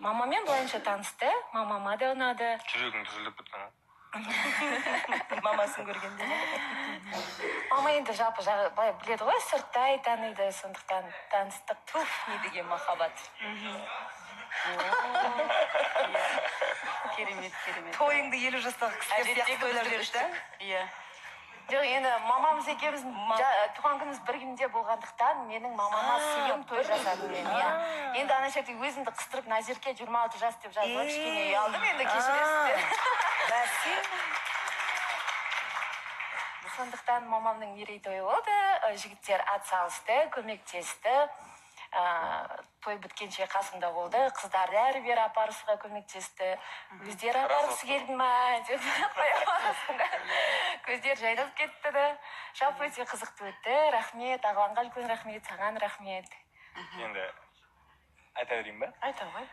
Мамамен былайынша танысты, мамама да ұнады. Жүрегің түзіліп кеткен. Мамасын көргенде. Мама енді жалпы былай біледі ғой, сырттай таниды, сондықтан таныстық. Туф, не деген махаббат. Керемет. Тойыңды 50 жастағы кісілер сияқты тойлап жүрші. Иә. Жоқ, енді мамамыз екеуміздің туған күніміз бір күнде болғандықтан менің мамама сыйым той жасадым мен. Енді ана жерде өзімді қыстырып Назерке 26 жас деп жазып кішкене ұялдым, енді кешіресіздер. Сондықтан мамамның мерейтойы болды, жігіттер ат салысты, көмектесті. Той біткенше қасымда болды, қыздарды әрі-бері апарысуға көмектесті. Өздері апарысы келді ма деп қоямасында. Көздер жайнап кетті де. Жалпы өте қызықты өтті. Рахмет, ағаланға үлкен рахмет, саған рахмет. Енді айта берейін ба? Айта ғой.